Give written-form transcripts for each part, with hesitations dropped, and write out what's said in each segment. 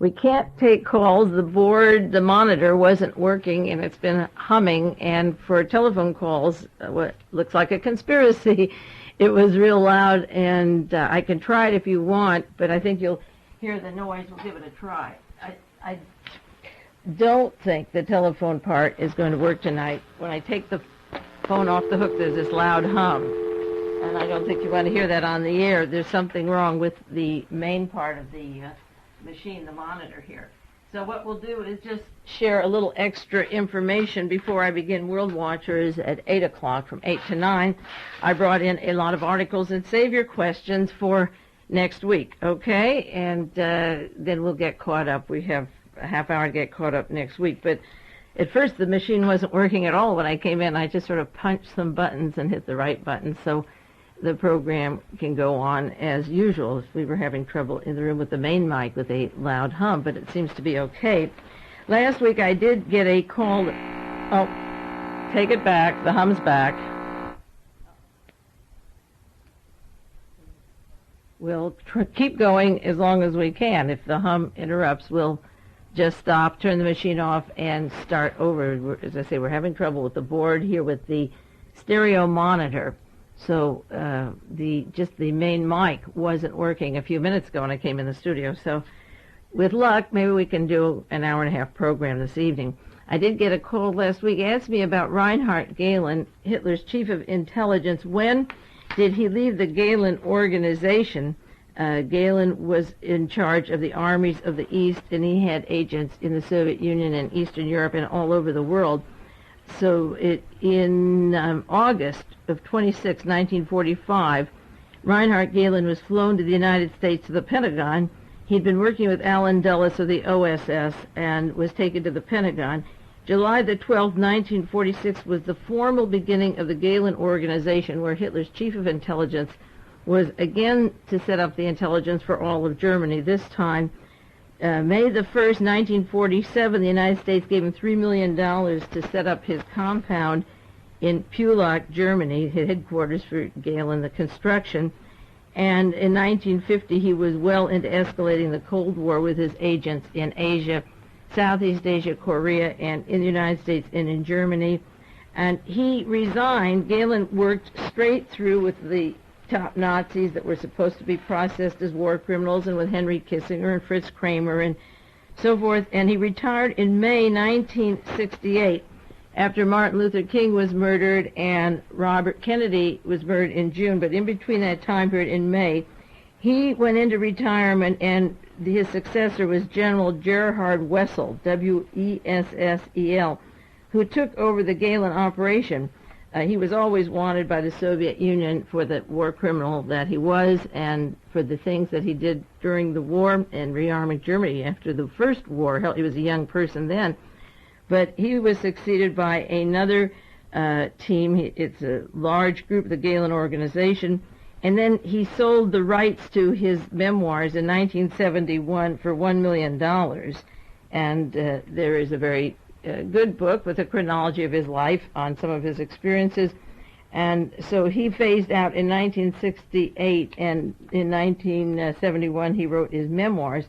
We can't take calls. The board, the monitor wasn't working, and it's been humming. And for telephone calls, what looks like a conspiracy, it was real loud. And I can try it if you want, but I think you'll hear the noise. We'll give it a try. I don't think the telephone part is going to work tonight. When I take the phone off the hook, there's this loud hum, and I don't think you want to hear that on the air. There's something wrong with the main part of the machine, the monitor here. So what we'll do is just share a little extra information before I begin World Watchers at 8 o'clock, from 8 to 9. I brought in a lot of articles, and save your questions for next week, okay? And then we'll get caught up. We have a half hour to get caught up next week. But at first the machine wasn't working at all when I came in. I just sort of punched some buttons and hit the right button so the program can go on as usual. We were having trouble in the room with the main mic with a loud hum, but it seems to be okay. Last week I did get a call. Take it back. The hum's back. We'll keep going as long as we can. If the hum interrupts, we'll just stop, turn the machine off, and start over. As I say, we're having trouble with the board here with the stereo monitor. So the main mic wasn't working a few minutes ago when I came in the studio. So with luck, maybe we can do an hour-and-a-half program this evening. I did get a call last week, asked me about Reinhard Gehlen, Hitler's chief of intelligence. When did he leave the Gehlen organization? Gehlen was in charge of the armies of the East, and he had agents in the Soviet Union and Eastern Europe and all over the world. So in August of 1945, Reinhard Gehlen was flown to the United States to the Pentagon. He'd been working with Allen Dulles of the OSS and was taken to the Pentagon. July the 12th, 1946 was the formal beginning of the Gehlen organization, where Hitler's chief of intelligence was again to set up the intelligence for all of Germany. This time, May the 1st, 1947, the United States gave him $3 million to set up his compound in Pulauk, Germany, his headquarters for Gehlen, the construction. And in 1950, he was well into escalating the Cold War with his agents in Asia, Southeast Asia, Korea, and in the United States and in Germany. And he resigned. Gehlen worked straight through with the top Nazis that were supposed to be processed as war criminals, and with Henry Kissinger and Fritz Kramer and so forth. And he retired in May 1968 after Martin Luther King was murdered and Robert Kennedy was murdered in June. But in between that time period, in May, he went into retirement, and his successor was General Gerhard Wessel, W-E-S-S-E-L, who took over the Gehlen operation. He was always wanted by the Soviet Union for the war criminal that he was, and for the things that he did during the war and rearming Germany after the First War. Hell, he was a young person then. But he was succeeded by another team. It's a large group, the Gehlen organization. And then he sold the rights to his memoirs in 1971 for $1 million. And there is a very good book with a chronology of his life on some of his experiences. And so he phased out in 1968, and in 1971 he wrote his memoirs.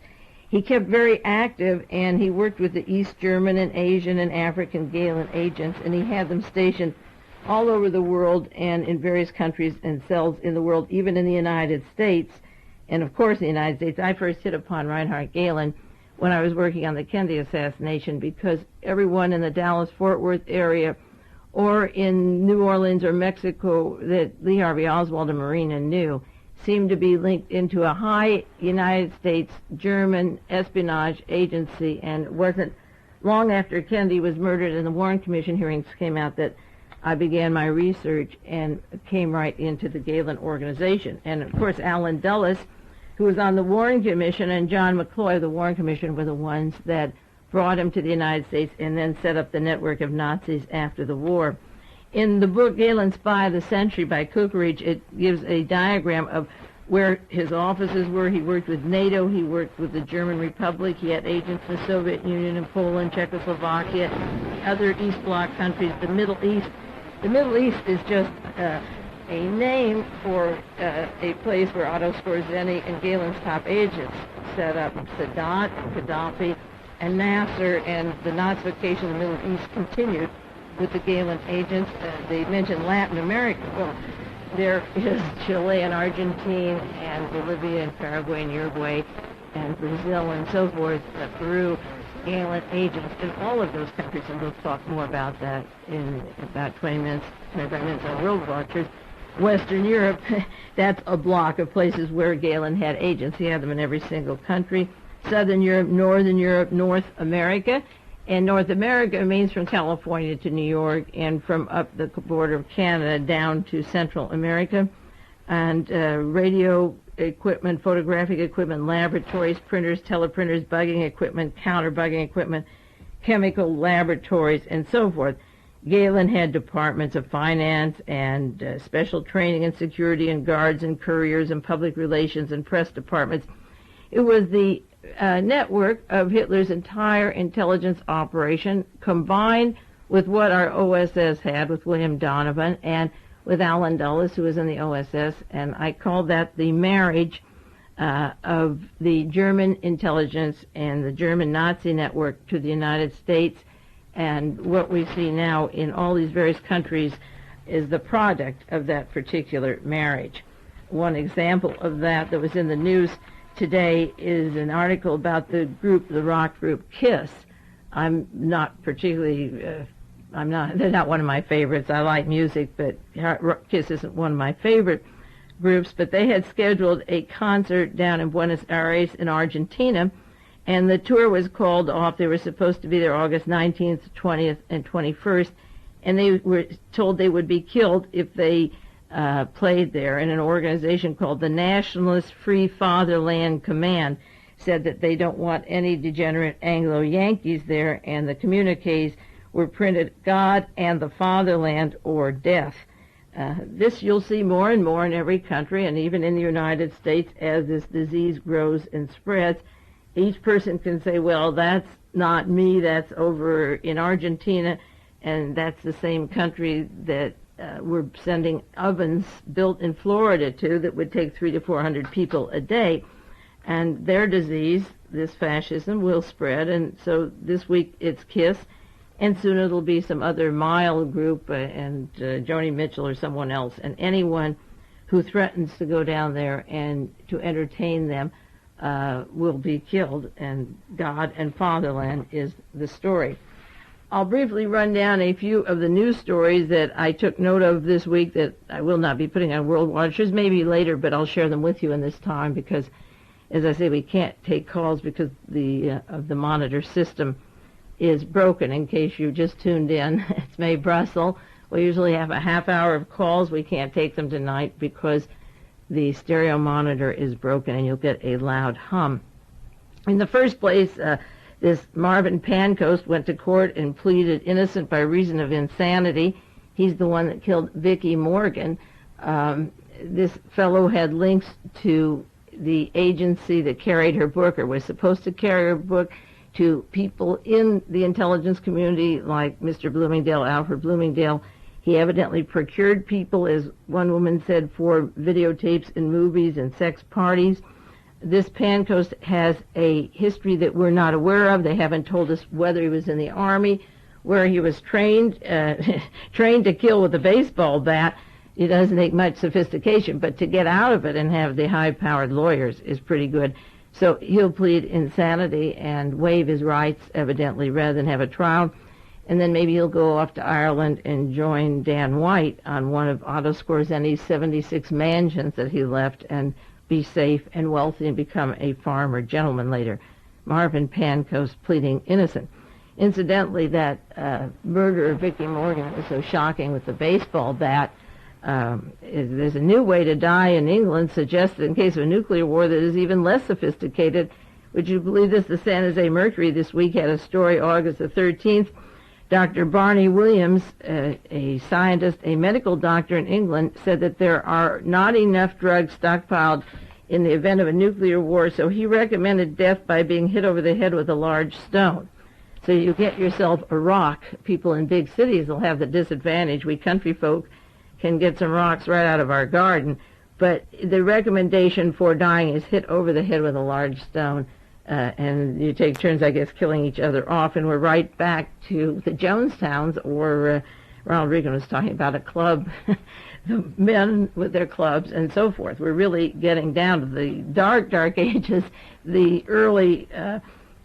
He kept very active, and he worked with the East German and Asian and African Gehlen agents, and he had them stationed all over the world and in various countries and cells in the world, even in the United States. And of course in the United States, I first hit upon Reinhard Gehlen when I was working on the Kennedy assassination, because everyone in the Dallas-Fort Worth area or in New Orleans or Mexico that Lee Harvey Oswald and Marina knew seemed to be linked into a high United States German espionage agency. And it wasn't long after Kennedy was murdered and the Warren Commission hearings came out that I began my research and came right into the Gehlen organization. And of course Allen Dulles, who was on the Warren Commission, and John McCloy of the Warren Commission were the ones that brought him to the United States and then set up the network of Nazis after the war. In the book Gehlen Spy of the Century by Kukarich, it gives a diagram of where his offices were. He worked with NATO, he worked with the German Republic, he had agents in the Soviet Union and Poland, Czechoslovakia, other East Bloc countries, the Middle East. The Middle East is just a name for a place where Otto Skorzeny and Gehlen's top agents set up Sadat, Gaddafi, and Nasser, and the Nazification of the Middle East continued with the Galen agents. They mentioned Latin America. Well, there is Chile and Argentina and Bolivia and Paraguay and Uruguay and Brazil and so forth, Peru, Galen agents in all of those countries, and we'll talk more about that in about 25 minutes on World Watchers. Western Europe, that's a block of places where Galen had agents. He had them in every single country. Southern Europe, North America. And North America means from California to New York and from up the border of Canada down to Central America. And radio equipment, photographic equipment, laboratories, printers, teleprinters, bugging equipment, counter-bugging equipment, chemical laboratories, and so forth. Galen had departments of finance and special training and security and guards and couriers and public relations and press departments. It was the network of Hitler's entire intelligence operation combined with what our OSS had with William Donovan and with Alan Dulles, who was in the OSS, and I call that the marriage of the German intelligence and the German Nazi network to the United States. And what we see now in all these various countries is the product of that particular marriage. One example of that was in the news today is an article about the rock group KISS. I'm not particularly, they're not one of my favorites. I like music, but KISS isn't one of my favorite groups. But they had scheduled a concert down in Buenos Aires in Argentina, and the tour was called off. They were supposed to be there August 19th, 20th, and 21st, and they were told they would be killed if they played there. And an organization called the Nationalist Free Fatherland Command said that they don't want any degenerate Anglo-Yankees there, and the communiques were printed, God and the Fatherland or death. This you'll see more and more in every country, and even in the United States as this disease grows and spreads. Each person can say, well, that's not me, that's over in Argentina, and that's the same country that we're sending ovens built in Florida to that would take 300 to 400 people a day. And their disease, this fascism, will spread. And so this week it's KISS, and soon it'll be some other mild group and Joni Mitchell or someone else. And anyone who threatens to go down there and to entertain them will be killed, and God and Fatherland is the story. I'll briefly run down a few of the news stories that I took note of this week that I will not be putting on World Watchers, maybe later, but I'll share them with you in this time because, as I say, we can't take calls because the monitor system is broken. In case you just tuned in, it's Mae Brussell. We usually have a half hour of calls. We can't take them tonight because the stereo monitor is broken and you'll get a loud hum. In the first place, this Marvin Pancoast went to court and pleaded innocent by reason of insanity. He's the one that killed Vicki Morgan. This fellow had links to the agency that carried her book or was supposed to carry her book to people in the intelligence community like Mr. Bloomingdale, Alfred Bloomingdale. He evidently procured people, as one woman said, for videotapes in movies and sex parties. This Pancoast has a history that we're not aware of. They haven't told us whether he was in the Army, where he was trained to kill with a baseball bat. It doesn't take much sophistication, but to get out of it and have the high-powered lawyers is pretty good. So he'll plead insanity and waive his rights, evidently, rather than have a trial. And then maybe he'll go off to Ireland and join Dan White on one of Otto Scorzeni's 76 mansions that he left and be safe and wealthy and become a farmer gentleman later. Marvin Pancoast pleading innocent. Incidentally, that murder of Vicki Morgan was so shocking with the baseball bat. There's a new way to die in England suggested in case of a nuclear war that is even less sophisticated. Would you believe this? The San Jose Mercury this week had a story August the 13th. Dr. Barney Williams, a scientist, a medical doctor in England, said that there are not enough drugs stockpiled in the event of a nuclear war, so he recommended death by being hit over the head with a large stone. So you get yourself a rock. People in big cities will have the disadvantage. We country folk can get some rocks right out of our garden. But the recommendation for dying is hit over the head with a large stone, and you take turns, I guess, killing each other off. And we're right back to the Jonestowns, or Ronald Reagan was talking about a club, the men with their clubs and so forth. We're really getting down to the dark, dark ages, the early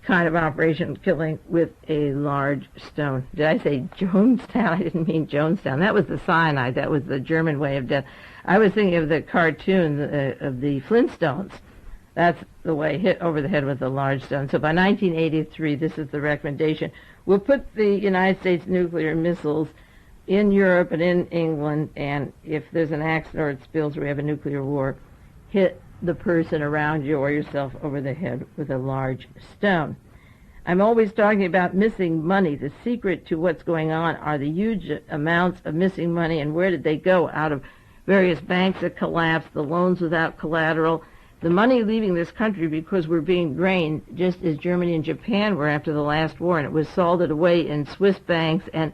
kind of operation killing with a large stone. Did I say Jonestown? I didn't mean Jonestown. That was the cyanide. That was the German way of death. I was thinking of the cartoon of the Flintstones. That's the way, hit over the head with a large stone. So by 1983, this is the recommendation. We'll put the United States nuclear missiles in Europe and in England, and if there's an accident or it spills or we have a nuclear war, hit the person around you or yourself over the head with a large stone. I'm always talking about missing money. The secret to what's going on are the huge amounts of missing money, and where did they go? Out of various banks that collapsed, the loans without collateral, the money leaving this country because we're being drained, just as Germany and Japan were after the last war, and it was salted away in Swiss banks and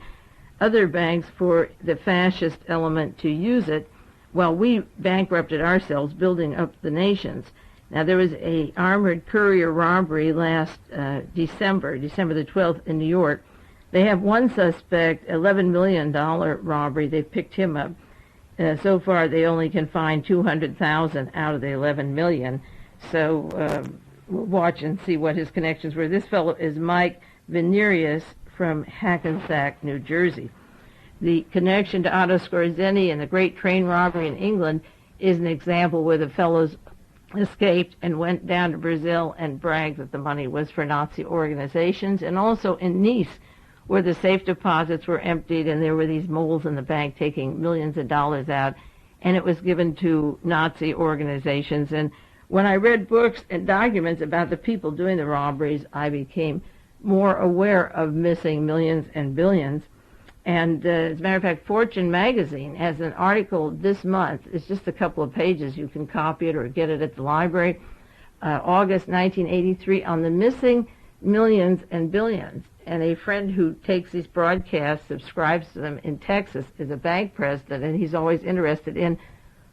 other banks for the fascist element to use it, while we bankrupted ourselves building up the nations. Now, there was a armored courier robbery last December the 12th in New York. They have one suspect, $11 million robbery. They picked him up. So far, they only can find 200,000 out of the 11 million. So we'll watch and see what his connections were. This fellow is Mike Venerius from Hackensack, New Jersey. The connection to Otto Skorzeny and the great train robbery in England is an example where the fellows escaped and went down to Brazil and bragged that the money was for Nazi organizations, and also in Nice, where the safe deposits were emptied and there were these moles in the bank taking millions of dollars out, and it was given to Nazi organizations. And when I read books and documents about the people doing the robberies, I became more aware of missing millions and billions. And as a matter of fact, Fortune magazine has an article this month. It's just a couple of pages. You can copy it or get it at the library. August 1983, on the missing millions and billions. And a friend who takes these broadcasts, subscribes to them in Texas, is a bank president, and he's always interested in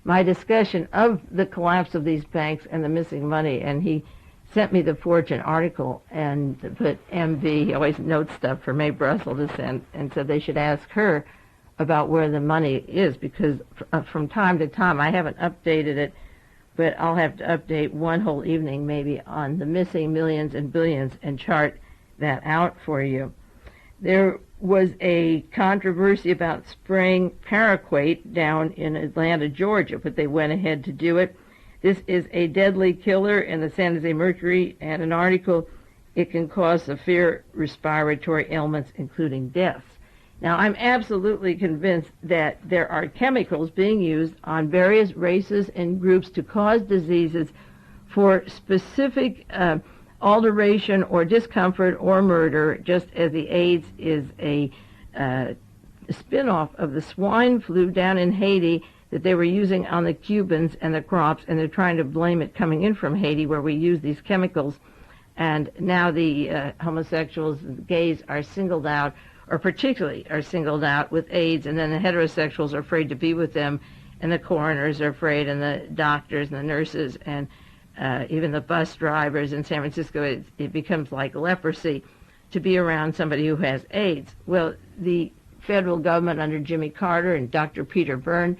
my discussion of the collapse of these banks and the missing money. And he sent me the Fortune article and put MB, he always notes stuff for Mae Brussell to send, and said they should ask her about where the money is, because from time to time, I haven't updated it, but I'll have to update one whole evening maybe on the missing millions and billions and chart that out for you. There was a controversy about spraying paraquat down in Atlanta, Georgia, but they went ahead to do it. This is a deadly killer in the San Jose Mercury, and an article, it can cause severe respiratory ailments, including deaths. Now, I'm absolutely convinced that there are chemicals being used on various races and groups to cause diseases for specific alteration or discomfort or murder, just as the AIDS is a spin-off of the swine flu down in Haiti that they were using on the Cubans and the crops, and they're trying to blame it coming in from Haiti, where we use these chemicals. And now the homosexuals and gays are singled out, or particularly are singled out with AIDS, and then the heterosexuals are afraid to be with them, and the coroners are afraid, and the doctors and the nurses, and even the bus drivers in San Francisco, it becomes like leprosy to be around somebody who has AIDS. Well, the federal government under Jimmy Carter and Dr. Peter Byrne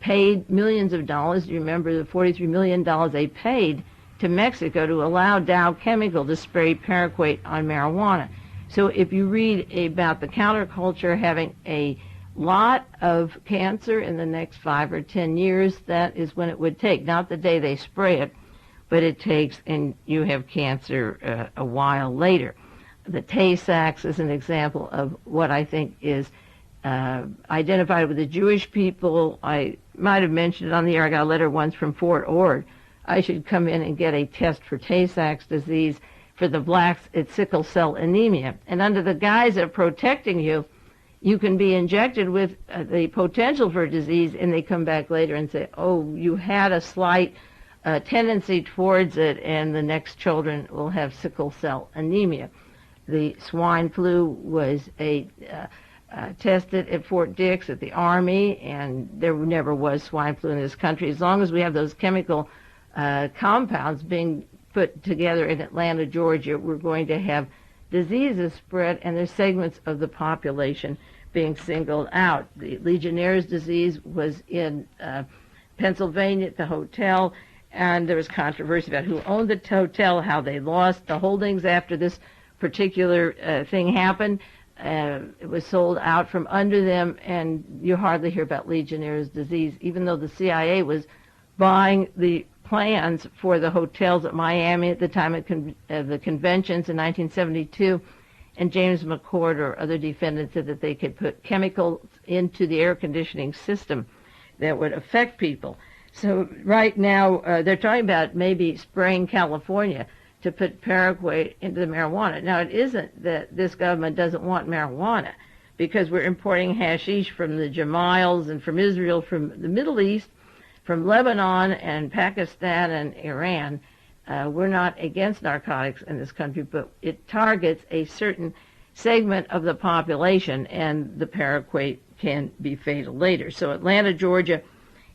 paid millions of dollars. Do you remember the $43 million they paid to Mexico to allow Dow Chemical to spray paraquat on marijuana? So if you read about the counterculture having a lot of cancer in the next 5 or 10 years, that is when it would take. Not the day they spray it, but it takes, and you have cancer a while later. The Tay-Sachs is an example of what I think is identified with the Jewish people. I might have mentioned it on the air. I got a letter once from Fort Ord. I should come in and get a test for Tay-Sachs disease. For the blacks, it's sickle cell anemia. And under the guise of protecting you, you can be injected with the potential for disease, and they come back later and say, oh, you had a slight tendency towards it, and the next children will have sickle cell anemia. The swine flu was a tested at Fort Dix at the Army, and there never was swine flu in this country. As long as we have those chemical compounds being put together in Atlanta, Georgia, we're going to have diseases spread, and there's segments of the population being singled out. The Legionnaire's disease was in Pennsylvania at the hotel, and there was controversy about who owned the hotel, how they lost the holdings after this particular thing happened. It was sold out from under them, and you hardly hear about Legionnaire's disease, even though the CIA was buying the plans for the hotels at Miami at the time of the conventions in 1972, and James McCord or other defendants said that they could put chemicals into the air conditioning system that would affect people. So right now they're talking about maybe spraying California to put paraquat into the marijuana. Now, it isn't that this government doesn't want marijuana, because we're importing hashish from the Jamails and from Israel, from the Middle East, from Lebanon and Pakistan and Iran. We're not against narcotics in this country, but it targets a certain segment of the population, and the paraquat can be fatal later. So Atlanta, Georgia,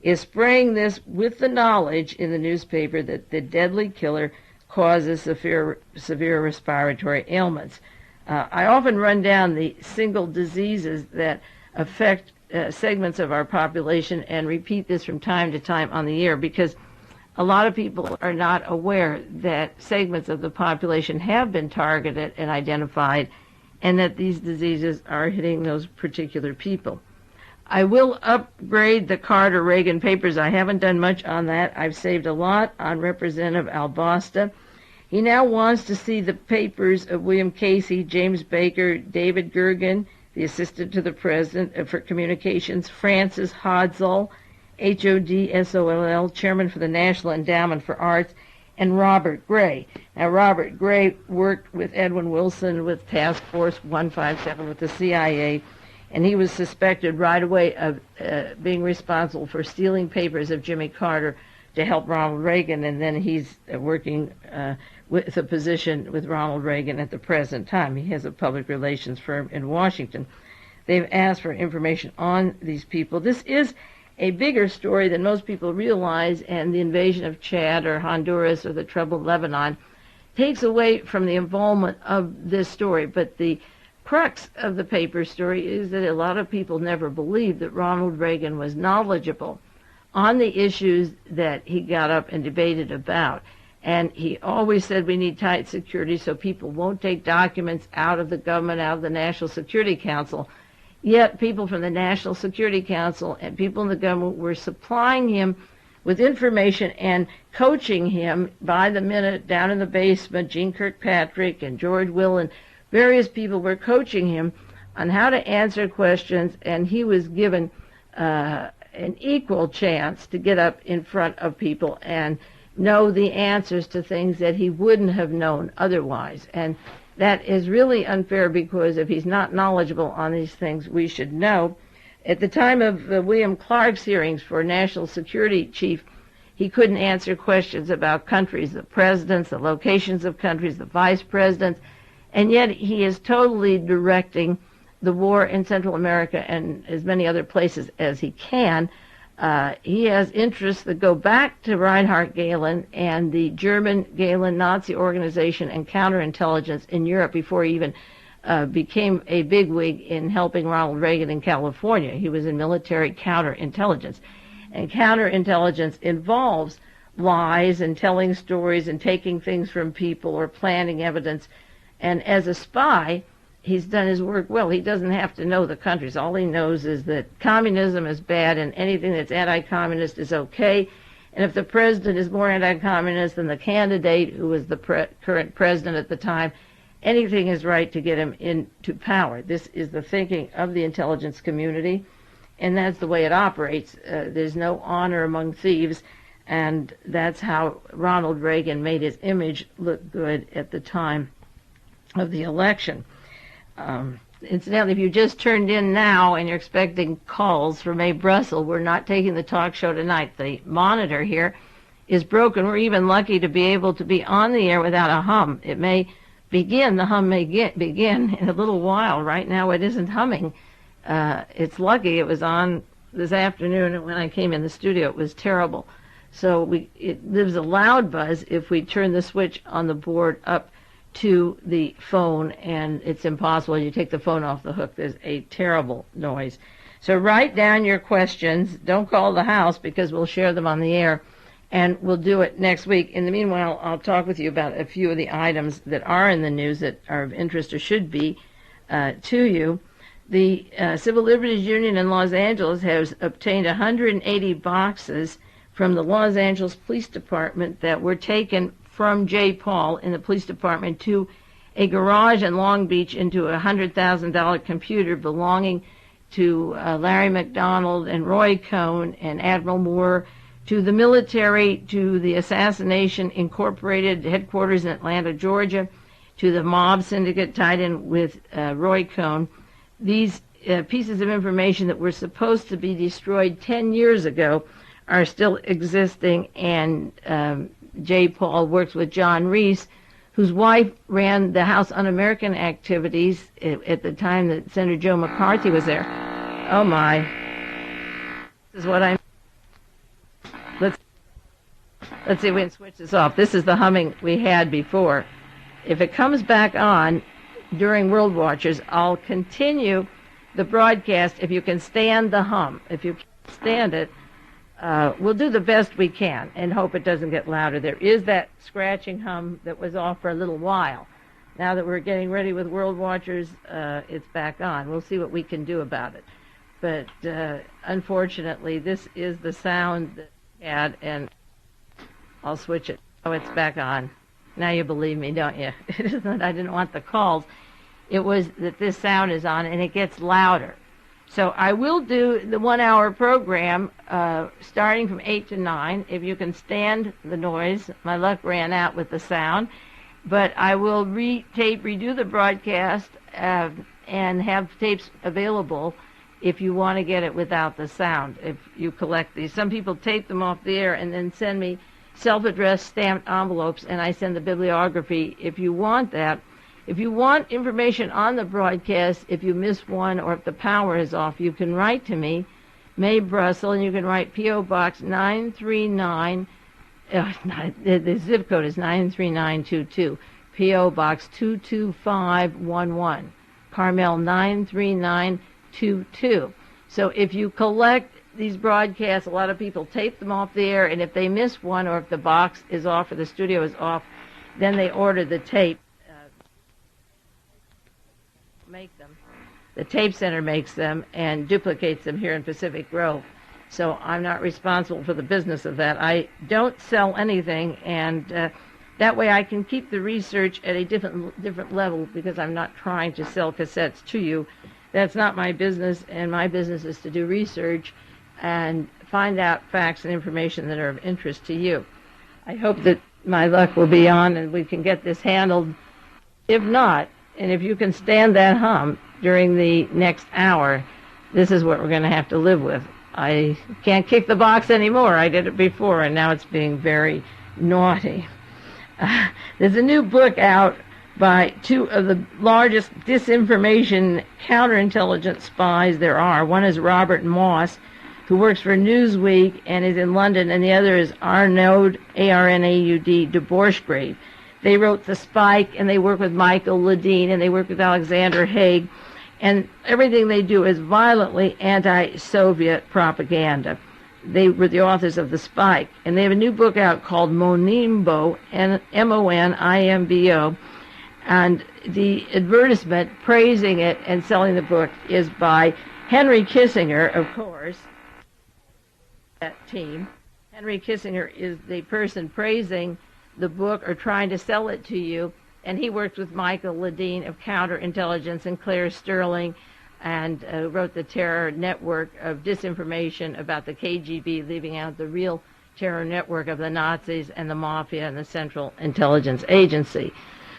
is spraying this with the knowledge in the newspaper that the deadly killer causes severe respiratory ailments. I often run down the single diseases that affect segments of our population and repeat this from time to time on the air, because a lot of people are not aware that segments of the population have been targeted and identified, and that these diseases are hitting those particular people. I will upgrade the Carter-Reagan papers. I haven't done much on that. I've saved a lot on Representative Albosta. He now wants to see the papers of William Casey, James Baker, David Gergen, the Assistant to the President for Communications, Francis Hodsall, Hodsoll, Chairman for the National Endowment for Arts, and Robert Gray. Now, Robert Gray worked with Edwin Wilson with Task Force 157 with the CIA, and he was suspected right away of being responsible for stealing papers of Jimmy Carter to help Ronald Reagan, and then he's working with a position with Ronald Reagan at the present time. He has a public relations firm in Washington. They've asked for information on these people. This is a bigger story than most people realize, and the invasion of Chad or Honduras or the troubled Lebanon takes away from the involvement of this story. But the crux of the paper story is that a lot of people never believed that Ronald Reagan was knowledgeable on the issues that he got up and debated about. And he always said we need tight security so people won't take documents out of the government, out of the National Security Council. Yet people from the National Security Council and people in the government were supplying him with information and coaching him by the minute down in the basement. Gene Kirkpatrick and George Will and various people were coaching him on how to answer questions, and he was given an equal chance to get up in front of people and know the answers to things that he wouldn't have known otherwise. And that is really unfair, because if he's not knowledgeable on these things, we should know. At the time of William Clark's hearings for National Security Chief, he couldn't answer questions about countries, the presidents, the locations of countries, the vice presidents, and yet he is totally directing the war in Central America and as many other places as he can. He has interests that go back to Reinhard Gehlen and the German Gehlen Nazi organization and counterintelligence in Europe before he even became a bigwig in helping Ronald Reagan in California. He was in military counterintelligence. And counterintelligence involves lies and telling stories and taking things from people or planting evidence. And as a spy, he's done his work well. He doesn't have to know the countries. All he knows is that communism is bad and anything that's anti-communist is okay. And if the president is more anti-communist than the candidate who was the current president at the time, anything is right to get him into power. This is the thinking of the intelligence community, and that's the way it operates. There's no honor among thieves, and that's how Ronald Reagan made his image look good at the time of the election. Incidentally, if you just turned in now and you're expecting calls from Mae Brussell, we're not taking the talk show tonight. The monitor here is broken. We're even lucky to be able to be on the air without a hum. The hum may begin in a little while. Right now it isn't humming It's lucky it was on this afternoon, and when I came in the studio, it was terrible. So there's a loud buzz if we turn the switch on the board up to the phone, and it's impossible. You take the phone off the hook, there's a terrible noise. So write down your questions. Don't call the house because we'll share them on the air, and we'll do it next week. In the meanwhile, I'll talk with you about a few of the items that are in the news that are of interest or should be to you. The Civil Liberties Union in Los Angeles has obtained 180 boxes from the Los Angeles Police Department that were taken from J. Paul in the police department to a garage in Long Beach into a $100,000 computer belonging to Larry McDonald and Roy Cohn and Admiral Moore, to the military, to the Assassination Incorporated headquarters in Atlanta, Georgia, to the mob syndicate tied in with Roy Cohn. These pieces of information that were supposed to be destroyed 10 years ago are still existing, and J. Paul works with John Reese, whose wife ran the House Un-American activities at the time that Senator Joe McCarthy was there. Oh my. This is what I'm... Let's see if we can switch this off. This is the humming we had before. If it comes back on during World Watchers, I'll continue the broadcast if you can stand the hum. If you can't stand it, we'll do the best we can and hope it doesn't get louder. There is that scratching hum that was off for a little while. Now that we're getting ready with World Watchers, it's back on. We'll see what we can do about it. But unfortunately, this is the sound that we had, and I'll switch it. Oh, it's back on. Now you believe me, don't you? It isn't I didn't want the calls. It was that this sound is on, and it gets louder. So I will do the 1 hour program starting from 8 to 9. If you can stand the noise, my luck ran out with the sound. But I will redo the broadcast and have tapes available if you want to get it without the sound, if you collect these. Some people tape them off the air and then send me self-addressed stamped envelopes, and I send the bibliography if you want that. If you want information on the broadcast, if you miss one or if the power is off, you can write to me, Mae Brussell, and you can write P.O. Box 939. The zip code is 93922. P.O. Box 22511. Carmel 93922. So if you collect these broadcasts, a lot of people tape them off the air, and if they miss one or if the box is off or the studio is off, then they order the tape. Make them. The tape center makes them and duplicates them here in Pacific Grove. So I'm not responsible for the business of that. I don't sell anything, and that way I can keep the research at a different level because I'm not trying to sell cassettes to you. That's not my business, and my business is to do research and find out facts and information that are of interest to you. I hope that my luck will be on and we can get this handled. If not, and if you can stand that hum during the next hour, this is what we're going to have to live with. I can't kick the box anymore. I did it before, and now it's being very naughty. There's a new book out by two of the largest disinformation counterintelligence spies there are. One is Robert Moss, who works for Newsweek and is in London, and the other is Arnaud, A-R-N-A-U-D, de Borschgrave. They wrote The Spike, and they work with Michael Ledeen, and they work with Alexander Haig, and everything they do is violently anti-Soviet propaganda. They were the authors of The Spike, and they have a new book out called Monimbo, M-O-N-I-M-B-O, and the advertisement praising it and selling the book is by Henry Kissinger, of course, that team. Henry Kissinger is the person praising the book or trying to sell it to you, and he worked with Michael Ledeen of Counterintelligence and Claire Sterling, and wrote the terror network of disinformation about the KGB, leaving out the real terror network of the Nazis and the Mafia and the Central Intelligence Agency.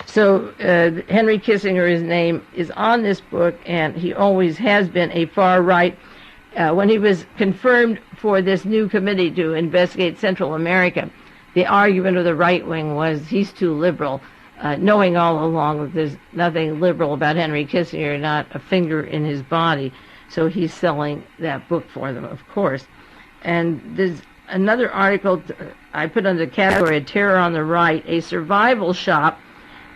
So Henry Kissinger's name is on this book, and he always has been a far right. When he was confirmed for this new committee to investigate Central America, the argument of the right wing was he's too liberal, knowing all along that there's nothing liberal about Henry Kissinger, not a finger in his body. So he's selling that book for them, of course. And there's another article I put under the category of Terror on the Right, a survival shop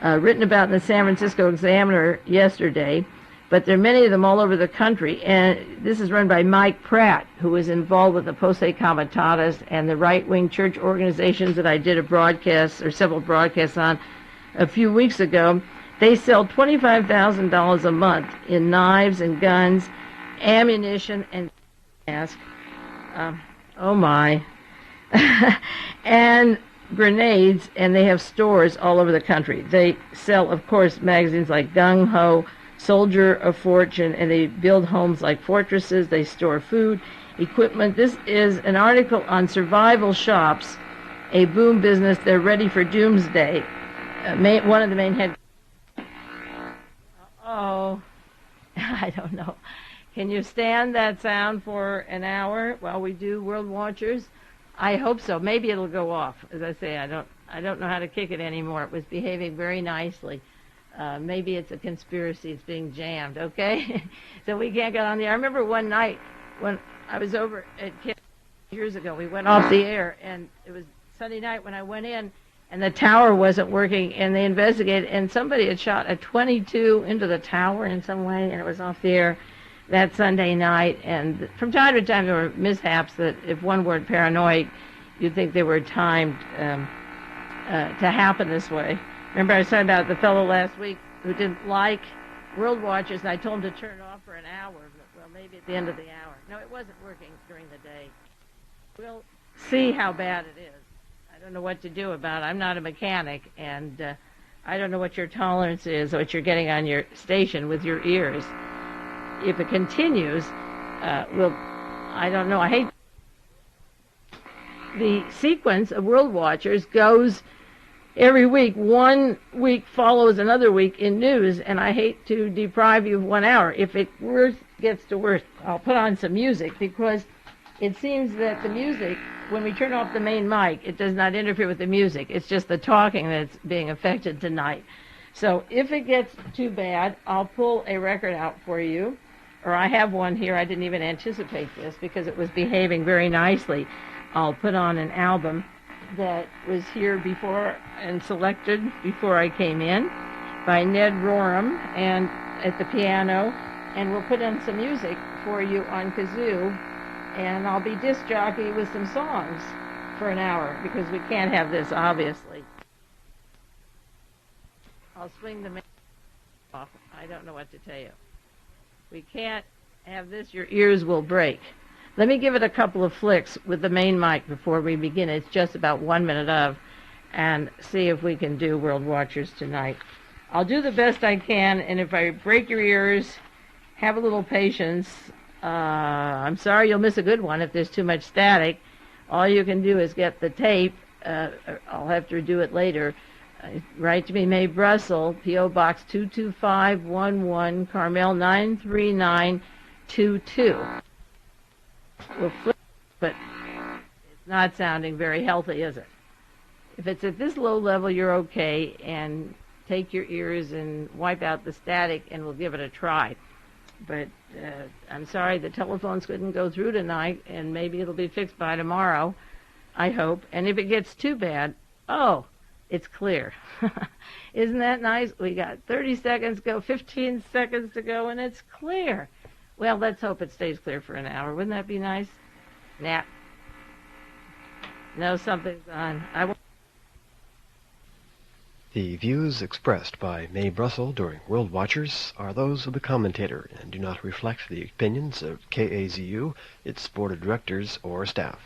written about in the San Francisco Examiner yesterday. But there are many of them all over the country. And this is run by Mike Pratt, who was involved with the Posse Comitatus and the right-wing church organizations that I did a broadcast or several broadcasts on a few weeks ago. They sell $25,000 a month in knives and guns, ammunition and masks. Oh my. And grenades, and they have stores all over the country. They sell, of course, magazines like Gung Ho, Soldier of Fortune, and they build homes like fortresses. They store food, equipment. This is an article on survival shops, a boom business. They're ready for doomsday. One of the main head. Oh, I don't know. Can you stand that sound for an hour while we do World Watchers? I hope so. Maybe it'll go off. As I say, I don't know how to kick it anymore. It was behaving very nicely. Maybe it's a conspiracy. It's being jammed. Okay, so we can't get on the air. I remember one night when I was over at Kids years ago. We went off the air, and it was Sunday night when I went in, and the tower wasn't working, and they investigated, and somebody had shot a .22 into the tower in some way, and it was off the air that Sunday night. And from time to time there were mishaps that, if one weren't paranoid, you'd think they were timed to happen this way. Remember I was talking about the fellow last week who didn't like World Watchers, and I told him to turn it off for an hour. Well, maybe at the end of the hour. No, it wasn't working during the day. We'll see how bad it is. I don't know what to do about it. I'm not a mechanic, and I don't know what your tolerance is, what you're getting on your station with your ears. If it continues, I don't know. I hate the sequence of World Watchers goes every week. 1 week follows another week in news, and I hate to deprive you of 1 hour. If it gets to worse, I'll put on some music, because it seems that the music, when we turn off the main mic, it does not interfere with the music. It's just the talking that's being affected tonight. So if it gets too bad, I'll pull a record out for you. Or I have one here. I didn't even anticipate this because it was behaving very nicely. I'll put on an album that was here before and selected before I came in by Ned Rorem and at the piano, and we'll put in some music for you on kazoo, and I'll be disc jockey with some songs for an hour because we can't have this, obviously. I'll swing the off. I don't know what to tell you. We can't have this. Your ears will break. Let me give it a couple of flicks with the main mic before we begin. It's just about 1 minute of, and see if we can do World Watchers tonight. I'll do the best I can, and if I break your ears, have a little patience. I'm sorry you'll miss a good one if there's too much static. All you can do is get the tape. I'll have to do it later. Write to me, Mae Brussell, P.O. Box 22511, Carmel 93922. We'll flip, but it's not sounding very healthy, is it? If it's at this low level, you're okay, and take your ears and wipe out the static, and we'll give it a try. But I'm sorry the telephones couldn't go through tonight, and maybe it'll be fixed by tomorrow, I hope. And if it gets too bad, it's clear. Isn't that nice? We got 30 seconds to go, 15 seconds to go, and it's clear. Well, let's hope it stays clear for an hour. Wouldn't that be nice? Nah. No, something's on. The views expressed by Mae Brussell during World Watchers are those of the commentator and do not reflect the opinions of KAZU, its board of directors, or staff.